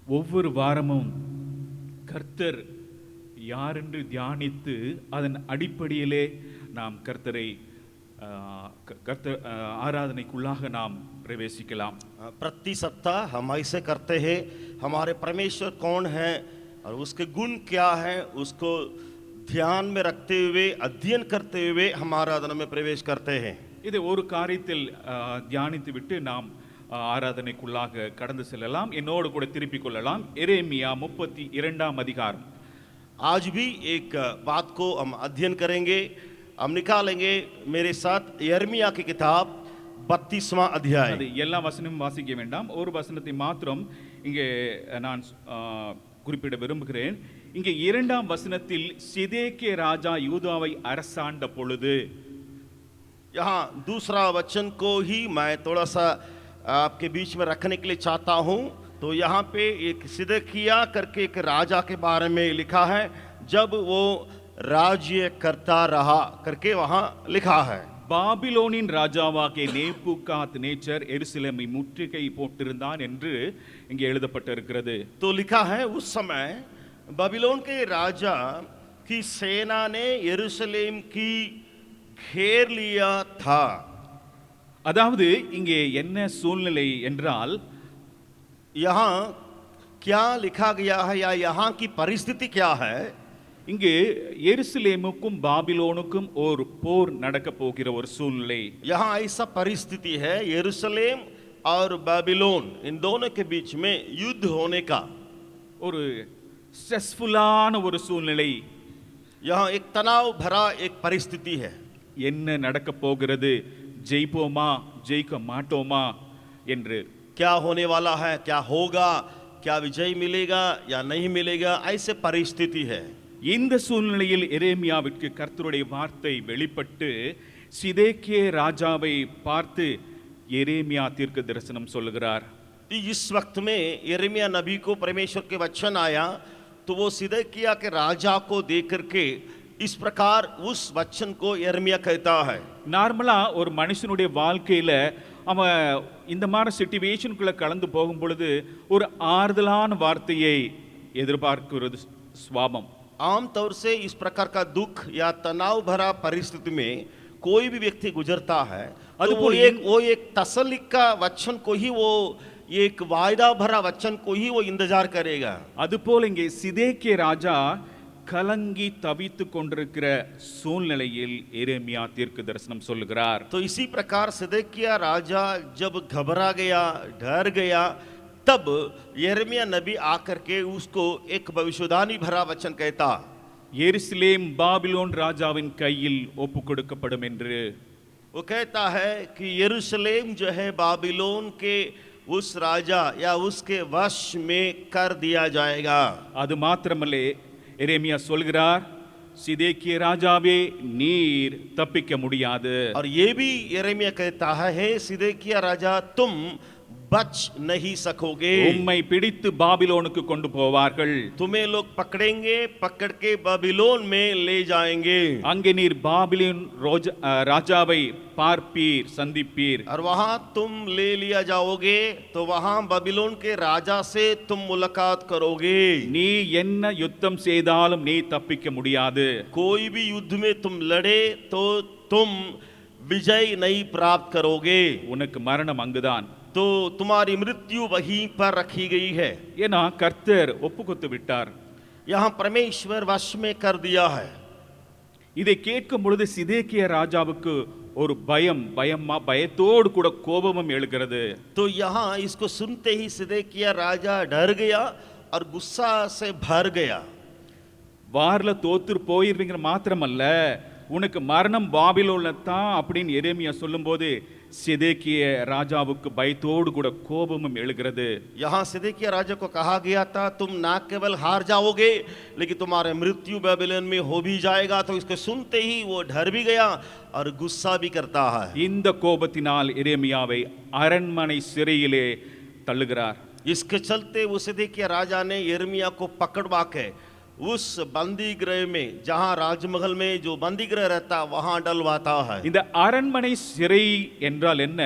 ஒவ்வொரு வாரமும் கர்த்தர் யார் என்று தியானித்து அதன் அடிப்படையிலே நாம் கர்த்தரை கர்த்தர் ஆராதனைக்குள்ளாக நாம் பிரவேசிக்கலாம். प्रति सप्ताह हम ऐसे करते हैं, हमारे परमेश्वर कौन है और उसके गुण क्या है, उसको ध्यान में रखते हुए अध्ययन करते हुए हम आराधना में प्रवेश करते हैं. இதை ஒரு காரியத்தில் தியானித்து விட்டு நாம் ஆராதனைக்குள்ளாக கடந்து செல்லலாம். என்னோடு கூட திருப்பிக் கொள்ளலாம். எரேமியா 32ஆம் அதிகாரம். आज भी एक बात को हम अध्ययन करेंगे, हम निकालेंगे मेरे साथ यिर्मयाह की किताब 32वां अध्याय. அது எல்லா வசனமும் வாசிக்க வேண்டாம், ஒரு வசனத்தை மாத்திரம் இங்கே நான் குறிப்பிட விரும்புகிறேன். இங்கே 2ஆம் வசனத்தில் சிதேக்கியா ராஜா யூதாவை அரசாண்ட பொழுது, यहाँ दूसरा वचन को ही मैं थोड़ा सा आपके बीच में रखने के लिए चाहता हूँ. तो यहाँ पे एक सिदकिय्याह करके एक राजा के बारे में लिखा है, जब वो राज्य करता रहा करके वहाँ लिखा है. பாபிலோனின் ராஜாவாகிய நேபுகாத் நேச்சர் எருசலேமை முற்றுகை போட்டிருந்தான் என்று இங்கே எழுதப்பட்டிருக்கிறது. तो लिखा है उस समय बाबिलोन के राजा की सेना ने यरूशलेम की घेर लिया था. அதாவது இங்கே என்ன சூழ்நிலை என்றால், यहाँ क्या लिखा गया है या यहाँ की परिस्थिति क्या है? இங்கு எருசலேமுக்கும் பாபிலோனுக்கும் ஒரு போர் நடக்க போகிற ஒரு சூழ்நிலை. यहाँ ऐसा परिस्थिति है, यरूशलेम और बाबिलोन इन दोनों के बीच में युद्ध होने का ஒரு ஸ்ட்ரெஸ்ஃபுல்லான ஒரு சூழ்நிலை. यहाँ एक तनाव भरा एक परिस्थिति है. என்ன நடக்க போகிறது, ஜெயிப்போமா ஜெயிக்க மாட்டோமா என்று, क्या होने वाला है, क्या होगा, क्या विजय मिलेगा या नहीं मिलेगा, ऐसे परिस्थिति है. இந்த சூழ்நிலையில் எரேமியாவிற்கு கர்த்தருடைய வார்த்தை வெளிப்பட்டு சிதேக்கியா ராஜாவை பார்த்து எரேமியா தீர்க்க தரிசனம் சொல்லுகிறார். इस वक्त में यिर्मयाह नबी को परमेश्वर के वचन आया, तो वो सिदकिय्याह के राजा को देख करके इस प्रकार उस वचन को यिर्मयाह कहता है. நார்மலா ஒரு மனுஷனுடைய வாழ்க்கையில அவன் இந்த மாதிரி சிச்சுவேஷனுக்குள்ள கலந்து போகும் பொழுது ஒரு ஆறுதலான வார்த்தையை எதிர்பார்க்கிறது சுவாபம். आमतौर से इस प्रकार का दुख या तनाव भरा परिस्थिति में कोई भी व्यक्ति गुजरता है, तो वो एक तसल्ली का वचन को ही, वो एक वायदा भरा वचन को ही वो इंतजार करेगा. அதுபோல இங்கே சிதேக்கியா ராஜா கலங்கி தவித்து கொண்டிருக்கிற சூழ்நிலையில் எரேமியா தீர்க்க தரிசனம் சொல்லுகிறார். तो इसी प्रकार सिदकिय्याह राजा जब घबरा गया, डर गया, तब यिर्मयाह नबी आकर के उसको एक भविष्यवाणी भरा वचन कहता, எருசலேம் பாபிலோன் ராஜாவின் கையில் ஒப்பு கொடுக்கப்படும் என்று. वो कहता है कि यरूशलेम जो है बाबिलोन के उस राजा या उसके वश में कर दिया जाएगा. அது மாத்திரமல்ல, எரேமியா சொல்கிறார், சிதேக்கியா ராஜாவே நீர் தப்பிக்க முடியாது. और ये भी यिर्मयाह कहता है सिदकिय्याह राजा तुम बच नहीं सकोगे. உம்மை பிடித்து பாபிலோனுக்கு கொண்டு போவார்கள். तुम्हें लोग पकड़ेंगे, पकड़ के बाबिलोन में ले जाएंगे. அங்கே நீர் பாபிலோன் ராஜாவை பார்ப்பீர், சந்திப்பீர். और वहां तुम ले लिया जाओगे, तो वहां बाबिलोन के राजा से तुम मुलाकात करोगे. நீ என்ன யுத்தம் செய்தாலும் நீ தப்பிக்க முடியாது. कोई भी युद्ध में तुम लड़े तो तुम विजय नहीं प्राप्त करोगे. உனக்கு மரணம் அங்குதான். तो तुम्हारी मृत्यु वहीं पर रखी गई है. ஏன்னா கர்த்தர் ஒப்புக்கொத்து விட்டார். यहाँ परमेश्वर वश में कर दिया है. இதை கேட்கும் பொழுது சிதேக்கியா ராஜாவுக்கு ஒரு பயத்தோடு கூட கோபமும் எழுகிறது. तो यहाँ इसको सुनते ही सिदकिय्याह राजा डर गया और गुस्सा से भर गया. வார்ல தோத்து போயிருவீங்க மாத்திரமல்ல, உனக்கு மரணம் பாபிலோன்ல தான் அப்படின்னு எரேமியா சொல்லும்போது சிதேக்கியா ராஜாவுக்கு பயத்தோடு கூட கோபமும் எழுகிறது. यहाँ सिदकिय्याह राजा को कहा गया था तुम ना केवल हार जाओगे, लेकिन तुम्हारे मृत्यु बाबिलोन में हो भी जाएगा. तो इसको सुनते ही वो डर भी गया और गुस्सा भी करता है. இந்த கோபத்தினால் எரேமியாவை அரண்மனை சிறையிலே தள்ளுகிறார். इसके चलते वो सिदकिय्याह राजा ने यिर्मयाह को पकड़वा के उस बंदी गृह में, जहां राजमहल में जो बंदी गृह रहता वहां डलवाता है. இந்த அரண்மனை சிறை என்றால் என்ன?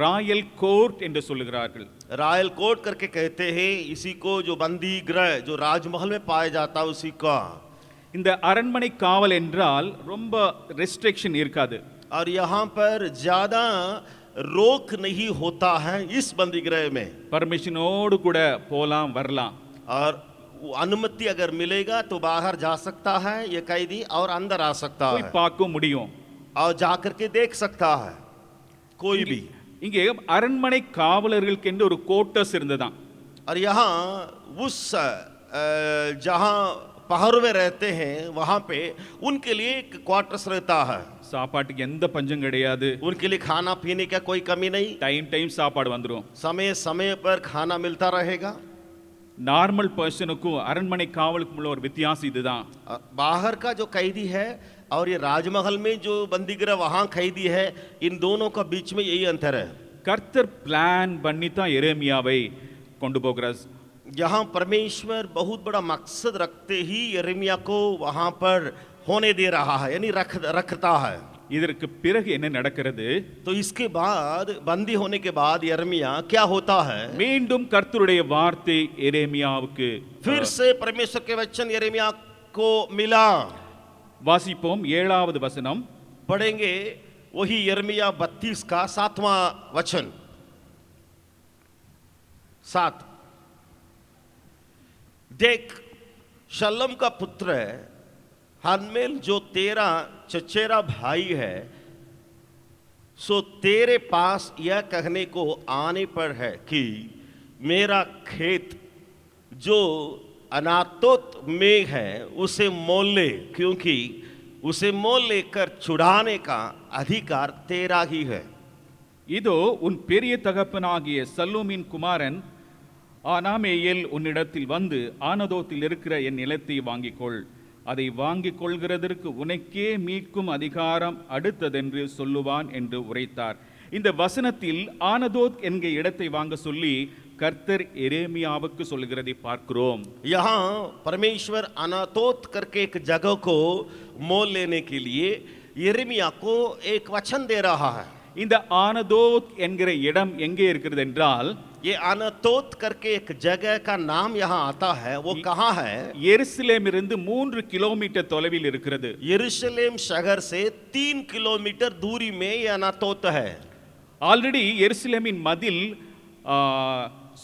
ராயல் கோர்ட் என்று சொல்லுகிறார்கள். रॉयल कोर्ट करके कहते हैं, इसी को जो बंदी गृह जो राजमहल में पाया जाता है उसी का। இந்த அரண்மனை காவல் என்றால் ரொம்ப ரெஸ்ட்ரிக்ஷன் இருக்காது. और यहाँ पर ज्यादा रोक नहीं होता है इस बंदी गृह में। பர்மிஷனோடு கூட போலாம் வரலாம். और अनुमति अगर मिलेगा तो बाहर जा सकता है ये कैदी और अंदर आ सकता போய் है பார்க்க முடியும். और जाकर के देख सकता है कोई भी। இங்கே அரண்மனை காவலர்களுக்கு என்று ஒரு கோட்டஸ் இருந்ததாம். और यहाँ उस जहाँ पहरवे रहते हैं वहाँ पे उनके लिए एक क्वार्टर्स रहता है। சாப்பாட்டுக்கு எந்த பஞ்சம் கிடையாது. उनके लिए खाना पीने का कोई कमी नहीं, டைம் சாப்பாடு வந்துடும். समय समय पर खाना मिलता रहेगा। நார்மல் பர்சனுக்கும் அரண்மனை காவலுக்கும் உள்ள ஒரு வித்தியாசம் இதுதான். बाहर का जो कैदी है और ये राजमहल में जो बंदीगृह वहाँ कैदी है, इन दोनों का बीच में यही अंतर है। கர்த்தர் பிளான் பண்ணி தான் எரேமியாவை கொண்டு போகிறார். यहाँ परमेश्वर बहुत बड़ा मकसद रखते ही यिर्मयाह को वहाँ पर होने दे रहा है, यानी रखता है। இதற்கு பிறகு என்ன நடக்கிறது? तो इसके बाद बंदी होने के बाद यिर्मयाह क्या होता है? மீண்டும் கர்த்தருடைய வார்த்தை எரேமியாவுக்கு फिर से परमेश्वर के वचन यिर्मयाह को मिला। வாசிப்போம் 7வது வசனம். पढ़ेंगे वही यिर्मयाह 32 का 7वां वचन। 7 देख, शल्लम का पुत्र हनमेल जो तेरा चचेरा भाई है, सो तेरे पास यह कहने को आने पर है कि मेरा खेत जो अनातोत में है उसे मोल ले, क्योंकि उसे मोल लेकर छुड़ाने का अधिकार तेरा ही है। இதோ உன் பெரிய தகப்பனாகிய சல்லூமின் குமாரன் ஆனாமேயேல் உன்னிடத்தில் வந்து ஆனதோத்தில் இருக்கிற என் நிலத்தை வாங்கிக்கொள், அதை வாங்கிக் கொள்கிறதற்கு உனக்கே மீட்கும் அதிகாரம் அடுத்ததென்று சொல்லுவான் என்று உரைத்தார். இந்த வசனத்தில் ஆனதோத் என்கிற இடத்தை வாங்க சொல்லி கர்த்தர் எரேமியாவுக்கு சொல்கிறதை பார்க்கிறோம். यहाँ परमेश्वर अनातोत करके एक जगह को मोल लेने के लिए यिर्मयाह को एक वचन दे रहा है। இந்த ஆனதோத் என்கிற இடம் எங்கே இருக்கிறது என்றால், ये अनातोत करके एक जगह का नाम यहाँ आता है, वो कहाँ है? எருசலேமிலிருந்து 3 கிலோமீட்டர் தொலைவில் இருக்கிறது. यरूशलेम शहर से 3 किलोमीटर दूरी में ये अनातोत है। ஆல்ரெடி எருசலேமின் மதில்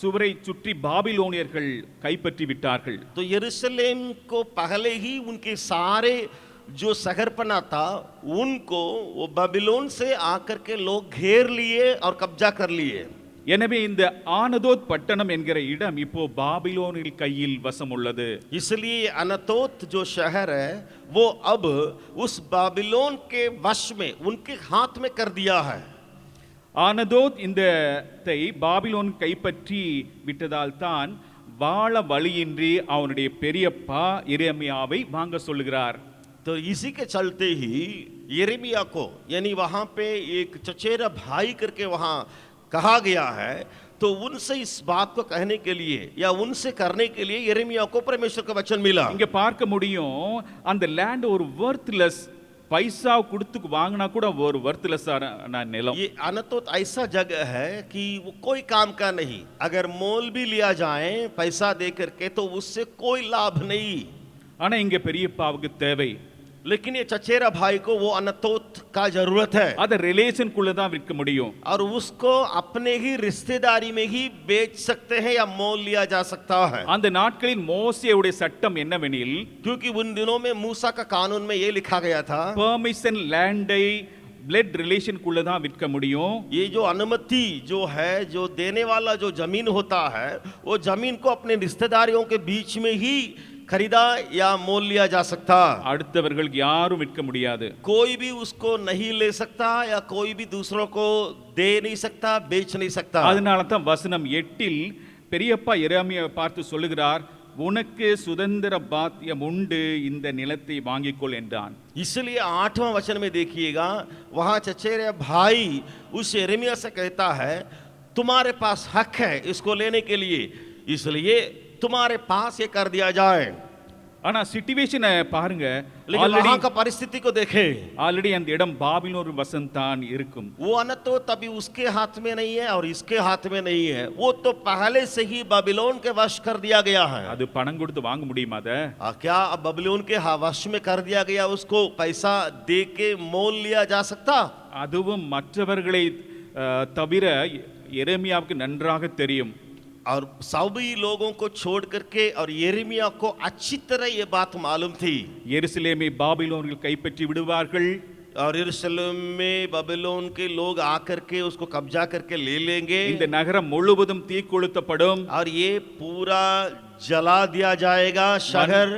சுவரை சுற்றி பாபிலோனியர்கள் கைப்பற்றி விட்டார்கள். तो यरूशलेम को पहले ही उनके सारे जो शहरपना था उनको वो बाबिलोन से आकर के लोग घेर लिए और कब्जा कर लिए। எனவே இந்த ஆனதோத் பட்டணம் என்கிற இடம் இப்போ பாபிலோனில் கையில் வசம் உள்ளது. इसलिए अनातोत जो शहर है वो अब उस बाबिलोन के वश में उनके हाथ में कर दिया है। ஆனதோத் இந்த பாபிலோன் கைப்பற்றி விட்டதால் தான் வாழ வழியின்றி அவனுடைய பெரியப்பா எரேமியாவை வாங்க சொல்லுகிறார். तो इसी के चलते ही यिर्मयाह को, यानी वहां पे एक चचेरा भाई करके वहां कहा गया है, तो उनसे इस बात को कहने के लिए या उनसे करने के लिए यिर्मयाह को परमेश्वर का वचन मिला। இங்க பார்க்க முடியும், அந்த லேண்ட் ஒரு வர்த்லெஸ், பைசா கொடுத்து வாங்கினா கூட ஒரு வர்த்லெஸ்ஸான நிலம். ये अनातोत ऐसा जगह है कि वो कोई काम का नहीं, अगर मोल भी लिया जाए पैसा दे करके तो उससे कोई लाभ नहीं। ஆனா இங்க பெரியப்பாவுக்கு தேவை. लेकिन ये चचेरा भाई को वो अनातोत का जरूरत है, அத ரிலேஷனுக்குள்ள தான் விற்க முடியும். और उसको अपने ही रिश्तेदारी में ही बेच सकते हैं या मोल लिया जा सकता है। அந்த நாட்களில் மோசேயுடைய சட்டம் என்னவெனில், क्योंकि उन दिनों में मूसा का कानून में ये लिखा गया था, பெர்மிஷன் லேண்டை பிளட் ரிலேஷனுக்குள்ள தான் விற்க முடியும். ये जो अनुमति जो है, जो देने वाला जो जमीन होता है, वो जमीन को अपने रिश्तेदारियों के बीच में ही खरीदा या मोल लिया जा सकता। அடுத்தவர்கள் யாரும் விற்க முடியாது. कोई भी उसको नहीं ले सकता या कोई भी दूसरों को दे नहीं सकता, बेच नहीं सकता। அதனால தான் வசனம் 8 பெரியப்பா எரேமியாவை பார்த்து சொல்லுகிறார், உனக்கு சுதந்திர பாத்தியம் உண்டு, இந்த நிலத்தை வாங்கிக்கொள் என்றான். इसलिए 8वां वचन में देखिएगा, वहां चचेरे भाई उस यिर्मयाह से कहता है, तुम्हारे पास हक है इसको लेने के लिए, इसलिए तुम्हारे पास ये कर दिया जाए। ஆனா சிச்சுவேஷனை பாருங்க, लेकिन वहां का परिस्थिति को देखें, ஆல்ரெடி அந்த இடம் பாபிலோன் வசந்தான் இருக்கும். वो अन्न तो तभी उसके हाथ में नहीं है और इसके हाथ में नहीं है, वो तो पहले से ही बाबिलोन के वश कर दिया गया है। அது பணம் கொடுத்து वांग முடியுமா அத? क्या अब बाबिलोन के वश में कर दिया गया, उसको पैसा दे के मोल लिया जा सकता? அதுவும் மற்றவர்களை தவிர எரேமியாவுக்கு நன்றாக தெரியும். और सभी लोगों को छोड़ करके और यिर्मयाह को अच्छी तरह ये बात मालूम थी, எருசலேமை பாபிலோனில் கைப்பற்றி விடுவார்கள். और यरूशलेम में बाबिलोन के लोग आकर के उसको कब्जा करके ले लेंगे, இந்த நகரம் முழுவதும் தீக்கொளுத்தப்படும். और ये पूरा जला दिया जाएगा शहर,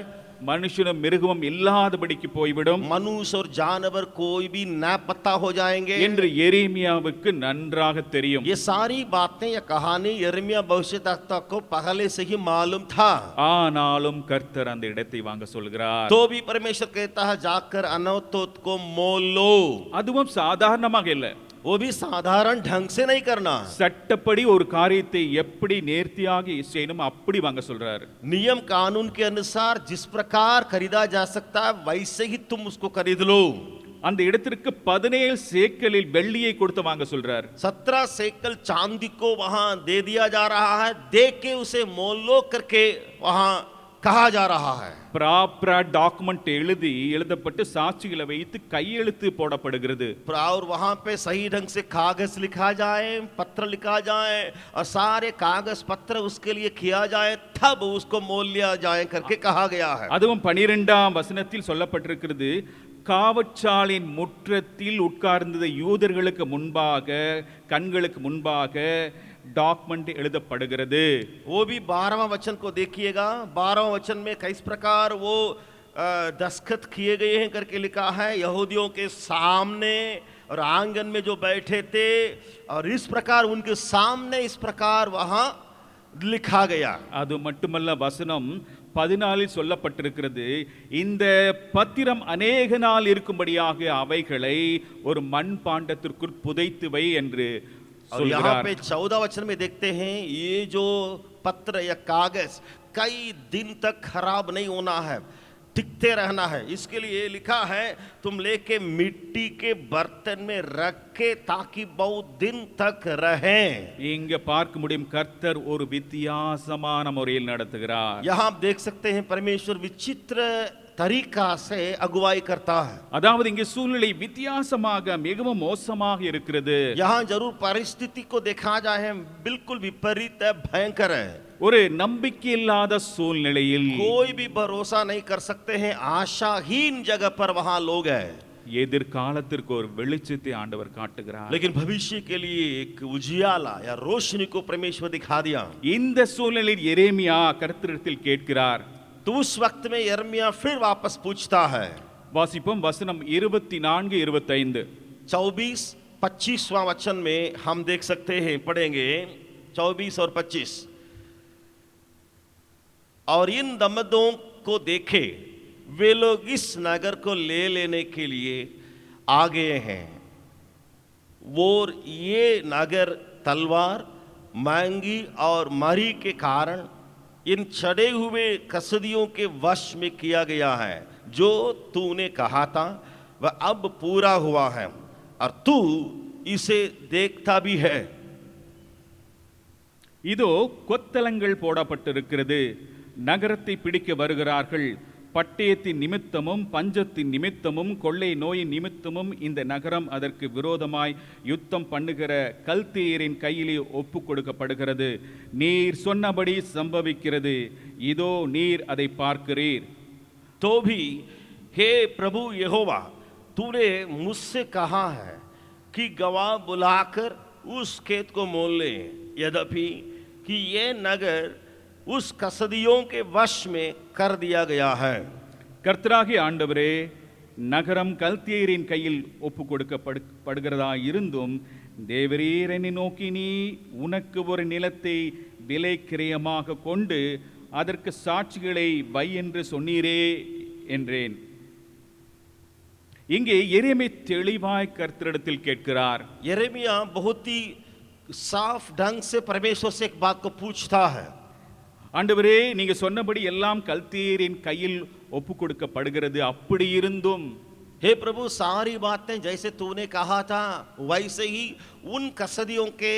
மனுஷனும் மிருகமும் இல்லாதபடிக்கு போய்விடும் मनुष्य और जानवर कोई भी नापता हो जाएंगे என்று எரேமியாவுக்கு நன்றாக தெரியும். ये सारी बातें या कहानी यिर्मयाह भविष्यद्वक्ता को पहले से ही मालूम था। ஆனாலும் கர்த்தர் அந்த இடத்தை வாங்க சொல்கிறார். तो भी परमेश्वर कहता है जाकर अनातोत को मोल लो। அதுவும் சாதாரணமாக இல்ல, वो भी साधारण ढंग से नहीं करना, சட்டப்படி ஒரு காரியத்தை எப்படி நேர்த்தியாக செய்யணும் அப்படி வாங்க சொல்றார். नियम कानून के अनुसार जिस प्रकार खरीदा जा सकता है वैसे ही तुम उसको खरीद लो। அந்த இடத்திற்கு 17 சேக்கலில் வெள்ளியை கொடுத்து வாங்க சொல்றார். 17 सेकल चांदी को वहां दे दिया जा रहा है, दे के उसे मोल लो करके वहां कहा जा रहा है। ப்ராப்பரா டாக்குமெண்ட் எழுதப்பட்டு சாட்சிகளை வைத்து கையெழுத்து போடப்படுகிறது. और वहां पे सही ढंग से कागज लिखा जाए, पत्र लिखा जाए और सारे कागज पत्र उसके लिए किया जाए, तब उसको मोल लिया जाए करके कहा गया है। அதுவும் 12ஆம் வசனத்தில் சொல்லப்பட்டிருக்கிறது, காவற்சாலின் முற்றத்தில் உட்கார்ந்த யூதர்களுக்கு முன்பாக கண்களுக்கு முன்பாக டாக்குமெண்ட் எழுதப்படுகிறது. वो भी 12वां वचन को देखिएगा, 12वां वचन में किस प्रकार वो दस्तखत किए गए हैं करके लिखा है, यहूदियों के सामने और आंगन में जो बैठे थे, और इस प्रकार उनके सामने इस प्रकार वहां लिखा गया। அது மட்டுமல்ல, வசனம் 14 சொல்லப்பட்டிருக்கிறது, இந்த பத்திரம் அநேக நாள் இருக்கும்படியாக அவைகளை ஒரு மண் பாண்டத்திற்குள் புதைத்து வை என்று और यहाँ पे 14 वचन में देखते हैं ये जो पत्र या कागज कई दिन तक खराब नहीं होना है, टिकते रहना है। इसके लिए लिखा है तुम लेके मिट्टी के बर्तन में रख के ताकि बहुत दिन तक रहें। இங்க பார்க்க முடியும், கர்த்தர் ஒரு வித்தியாசமான முறையில் நடத்துகிறார். यहाँ आप देख सकते हैं परमेश्वर विचित्र तरीका से अगुवाई करता है। அதாவது இங்கே சூழ்நிலை வித்தியாசமாக மிகவும் மோசமாக இருக்கிறது. यहाँ जरूर परिस्थिति को देखा जाए बिल्कुल विपरीत है, भयंकर है। ஒரு நம்பிக்கையில்லாத சூழ்நிலையில் कोई भी भरोसा नहीं कर सकते हैं, आशाहीन जगह पर वहां लोग हैं। எதிர்காலத்திற்கு ஒரு வெளிச்சத்தை ஆண்டவர் காட்டுகிறார். लेकिन भविष्य के लिए एक उजियाला या रोशनी को परमेश्वर दिखा दिया। இந்த சூழ்நிலையில் எரேமியா கர்த்தரிடத்தில் கேட்கிறார். तो उस वक्त में यिर्मयाह फिर वापस पूछता है। வாசிப்போம் வசனம் 24-25. 24-25वां वचन में हम देख सकते हैं, पढ़ेंगे 24 और 25। और इन दमदों को देखे वे लोग इस नगर को ले लेने के लिए आ गए हैं, वो ये नगर तलवार, महंगी और मरी के कारण इन चढ़े हुए कसदियों के वश में किया गया है। जो तूने कहा था वह अब पूरा हुआ है और तू इसे देखता भी है। இதோ கொத்தளங்கள் போடப்பட்டிருக்கிறது, நகரத்தை பிடிக்க வருகிறார்கள். பட்டயத்தின் நிமித்தமும் பஞ்சத்தின் நிமித்தமும் கொள்ளை நோயின் நிமித்தமும் இந்த நகரம் அதற்கு விரோதமாய் யுத்தம் பண்ணுகிற கல்தேயரின் கையிலே ஒப்பு கொடுக்கப்படுகிறது. நீர் சொன்னபடி சம்பவிக்கிறது, இதோ நீர் அதை பார்க்கிறீர். तो भी हे प्रभु यहोवा, तूने मुझसे कहा है कि गवाह बुलाकर उस खेत को मोल ले, यद्यपि कि ये नगर उस कसदियों के वश में कर दिया गया है। கர்த்தராகிய ஆண்டவரே, நகரம் கல்தேயரின் கையில் ஒப்பு கொடுக்கப்படுகிறதா இருந்தும் தேவரீர் என்னை நோக்கி நீ உனக்கு ஒரு நிலத்தை விலை கிரயமாக கொண்டு அதற்கு சாட்சிகளை வை என்று சொன்னீரே என்றேன். இங்கே எரேமியா தெளிவாய் கர்த்தரிடத்தில் கேட்கிறார். यिर्मयाह बहुत ही साफ ढंग से परमेश्वर से एक बात को पूछता है। ஆண்டவரே நீங்க சொன்னபடி எல்லாம் கல்தீரின் கையில் ஒப்பு கொடுக்கப்படுகிறது, அப்படி இருந்தும் हे प्रभु, सारी बातें जैसे तूने कहा था वैसे ही उन कसदियों के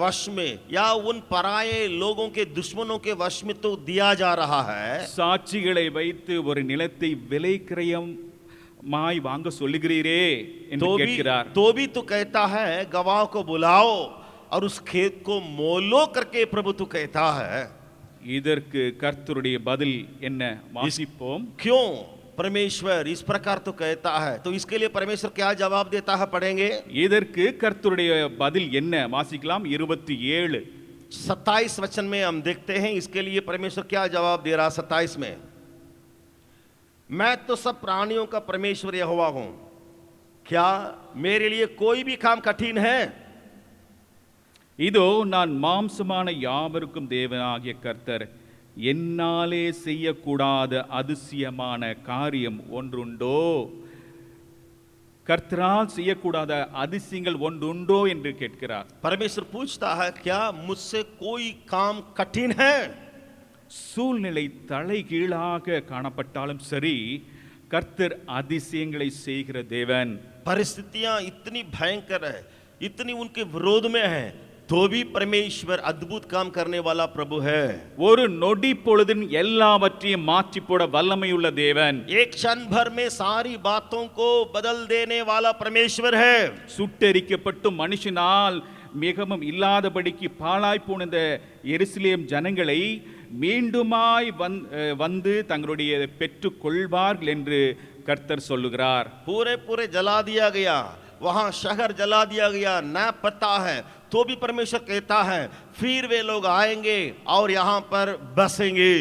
वश में या उन पराये लोगों के दुश्मनों के वश में तो दिया जा रहा है। சாட்சிகளை வைத்து ஒரு நிலத்தை விலை கிரயமாய் வாங்க சொல்லுகிறீரே என்று கேட்கிறார். तो भी तू कहता है गवाह को बुलाओ और उस खेत को मोलो करके प्रभु तू कहता है। இதற்கு கர்த்தருடைய பதில் என்ன? வாசிப்போம். क्यों परमेश्वर इस प्रकार तो कहता है, तो इसके लिए परमेश्वर क्या जवाब देता है पढ़ेंगे। இதற்கு கர்த்தருடைய பதில் என்ன? வாசிக்கலாம். 27 27 वचन में हम देखते हैं इसके लिए परमेश्वर क्या जवाब दे रहा। 27 में, मैं तो सब प्राणियों का परमेश्वर यहोवा हूं, क्या मेरे लिए कोई भी काम कठिन है। இதோ நான் மாம்சமான யாவருக்கும் தேவனாகிய கர்த்தர், என்னாலே செய்யக்கூடாத அதிசயமான காரியம் ஒன்றுண்டோ? கர்த்தரால் செய்யக்கூடாத அதிசயங்கள் ஒன்றுண்டோ என்று கேட்கிறார். परमेश्वर पूछता है क्या मुझसे कोई काम कठिन है। சூழ்நிலை தலைகீழாக காணப்பட்டாலும் சரி, கர்த்தர் அதிசயங்களை செய்கிற தேவன். परिस्थितियां इतनी भयंकर है, इतनी उनके विरोध में है, तो भी परमेश्वर अद्भुत काम करने वाला प्रभु है। ஒரு நொடி பொழுதின் எல்லாவற்றையும் மாற்றி போட வல்லமையுள்ள தேவன். एक क्षण भर में सारी बातों को बदल देने वाला परमेश्वर है। சுட்டெரிக்கப்பட்டு மனுஷனால் மிகவும் இல்லாதபடிக்கு பாழாய் போன இந்த எருசலேம் ஜனங்களை மீண்டுமாய் வந்து தங்களுடைய பெற்றுக் கொள்வார்கள் என்று கர்த்தர் சொல்லுகிறார். पूरे पूरे जला दिया गया, वहां शहर जला दिया गया, न पता है, तो भी परमेश्वर कहता है फिर वे लोग आएंगे और यहाँ पर बसेंगे।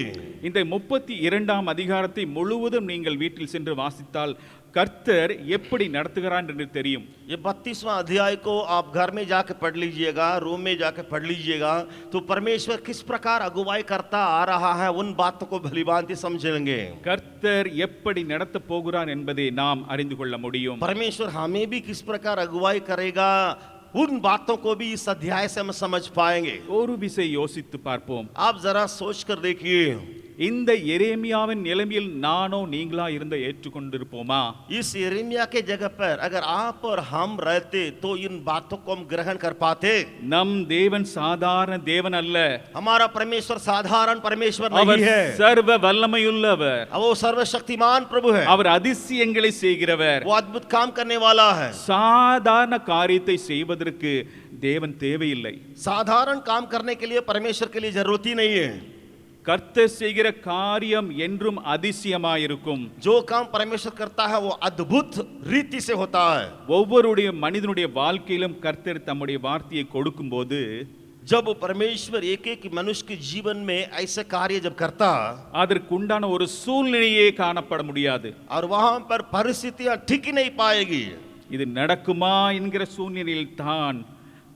இந்த 32ஆம் அதிகாரத்தை முழுவதும் நீங்கள் வீட்டில் சென்று வாசித்தால் கர்த்தர் எப்படி நடத்துகிறார் என்று தெரியும். ये 32वां अध्याय को आप घर में जाके पढ़ लीजिएगा, रूम में जाके पढ़ लीजिएगा, तो परमेश्वर किस प्रकार अगुवाई करता आ रहा है उन बातों को भलीभांति समझेंगे। கர்த்தர் எப்படி நடத்த போகிறார் என்பதை நாம் அறிந்து கொள்ள முடியும். परमेश्वर हमें भी किस प्रकार अगुवाई करेगा उन बातों को भी इस अध्याय से हम समझ पाएंगे। ஒரு விசை யோசித்து பார்ப்போம். आप जरा सोच कर देखिए, இந்த எரேமியாவின் நிலைமையில் நானோ நீங்களா இருந்த ஏற்றுக்கொண்டிருப்போமா? इस यिर्मयाह के जगह पर अगर आप और हम रहते तो इन बातों को हम ग्रहण कर पाते। நம் தேவன் சாதாரண தேவன் அல்ல. हमारा परमेश्वर साधारण परमेश्वर அவர் नहीं है, சர்வ வல்லமையுள்ளவர். वो सर्वशक्तिमान प्रभु है, அவர் அதிசயங்களை செய்கிறவர். वो अद्भुत काम करने वाला है। சாதாரண காரியத்தை செய்வதற்கு தேவன் தேவையில்லை. साधारण काम करने के लिए परमेश्वर के लिए जरूरत ही नहीं है। கர்த்தர் செய்கிற காரியம் என்றும் அதிசயமாயிருக்கும். जो काम परमेश्वर करता है वो अद्भुत रीति से होता है। ஒவ்வொருடைய மனிதனுடைய வாழ்க்கையிலும் கர்த்தர் தம்முடைய வார்த்தையை கொடுக்கும்போது, जब परमेश्वर एक एक मनुष्य के जीवन में ऐसे कार्य जब करता, அதற்குண்டான ஒரு சூழ்நிலையே காணப்பட முடியாது. और वहां पर परिस्थितियां ठीक ही नहीं पाएगी। இது நடக்குமா என்கிற சூழ்நிலையில் தான்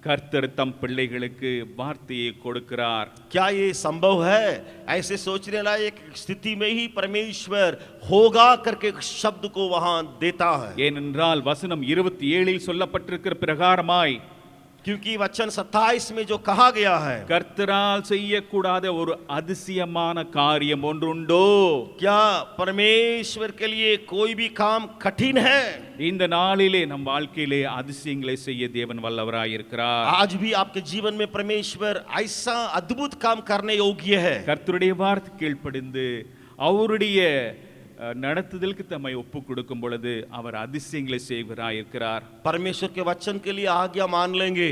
கர்த்தர் தம் பிள்ளைகளுக்கு வார்த்தையை கொடுக்கிறார். क्या ये संभव है? ऐसे सोचने लायक स्थिति में ही परमेश्वर होगा करके शब्द को वहां देता है। ஏனென்றால் வசனம் 27 சொல்லப்பட்டிருக்கிற பிரகாரமாய், क्योंकि वचन 27 में जो कहा गया है, கர்த்தரால் செய்யக்கூடாத ஒரு அதிசயமான காரியம் ஒன்றுண்டோ? क्या परमेश्वर के लिए कोई भी काम कठिन है? இந்த நாளிலே நம் வாழ்க்கையிலே அதிசயங்களை செய்ய தேவன் வல்லவராயிருக்கிறார். आज भी आपके जीवन में परमेश्वर ऐसा अद्भुत काम करने योग्य है। கர்த்தருடைய வார்த்தை கீழ்ப்படிந்து அவருடைய நடத்துதலுக்கு தம்மை ஒப்பு கொடுக்கும் பொழுது அவர் அதிசயங்களை செய்கிறார். परमेश्वर के वचन के लिए आज्ञा मान लेंगे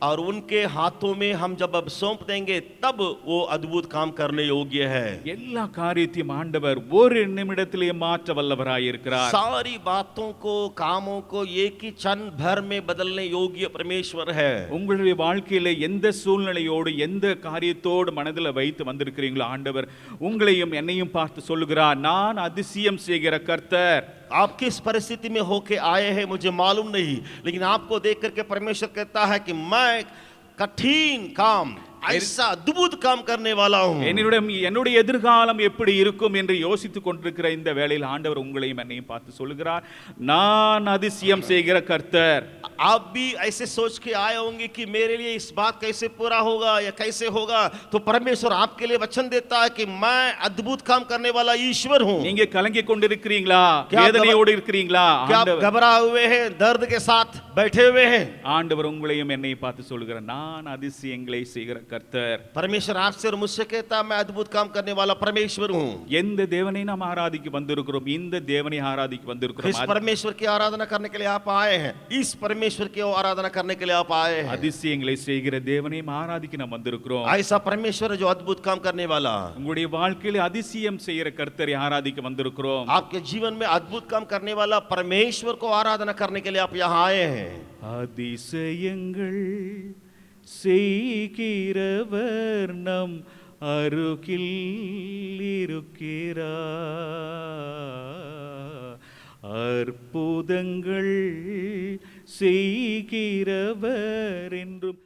और उनके हाथों में हम जब अब सौंप देंगे तब वो अद्भुत काम करने योग्य है। எல்லா காரியத்தையும் ஆண்டவர் ஒரு நிமிடத்திலே மாற்ற வல்லவராயிருக்கிறார். सारी बातों को, कामों को एक ही क्षण भर में बदलने योग्य परमेश्वर है। உங்களுடைய வாழ்க்கையில எந்த சூழ்நிலையோடு எந்த காரியத்தோடு மனதில் வைத்து வந்திருக்கிறீங்களோ ஆண்டவர் உங்களையும் என்னையும் பார்த்து சொல்லுகிறார், நான் அதிசயம் செய்கிற கர்த்தர். आप किस परिस्थिति में होके आए हैं मुझे मालूम नहीं, लेकिन आपको देख करके परमेश्वर कहता है कि मैं कठिन काम ऐसा अद्भुत काम करने वाला हूँ। என்னுடைய எதிர்காலம் எப்படி இருக்கும் என்று யோசித்துக் கொண்டிருக்கிற இந்த வேளையில் ஆண்டவர் உங்களையும் என்னையும் பார்த்து சொல்லுகிறார், நான் அதிசயம் செய்கிற கர்த்தர். आप भी ऐसे सोच के आए होंगे कि मेरे लिए इस बात कैसे पूरा होगा या कैसे होगा, तो परमेश्वर आपके लिए वचन देता है कि मैं अद्भुत काम करने वाला ईश्वर हूँ। நீங்க கலங்கி கொண்டிருக்கிறீங்களா? क्या आप வேதனையோடு இருக்கிறீங்களா? क्या आप घबराए हुए हैं, दर्द के साथ बैठे हुए हैं? ஆண்டவர் உங்களையும் என்னையும் பார்த்து சொல்லுகிறார், நான் அதிசயங்களை செய்கிற கர்த்தர். परमेश्वर आपसे और मुझसे कहता है मैं अद्भुत काम करने वाला परमेश्वर हूँ। எந்த தேவனை நாம் ஆராதிக்க வந்திருக்கிறோம்? இந்த தேவனை ஆராதிக்க किस வந்திருக்கிறோம். परमेश्वर की आराधना करने के लिए आप आए हैं? इस परमेश्वर की आराधना करने के लिए आप आए हैं। அதிசயங்களை செய்கிற தேவனை ஆராதிக்க நாம் வந்திருக்கிறோம். ऐसा परमेश्वर है जो अद्भुत काम करने वाला। உங்களுடைய வாழ்க்கையில அதிசயம் செய்கிற கர்த்தரை ஆராதிக்க வந்திருக்கிறோம். आपके जीवन में अद्भुत काम करने वाला परमेश्वर को आराधना करने के लिए आप यहाँ आए हैं। அதிசயங்கள் செய்கிறவர் நம் அருகில் இருக்கிறார், அற்புதங்கள் செய்கிறவர் என்றும்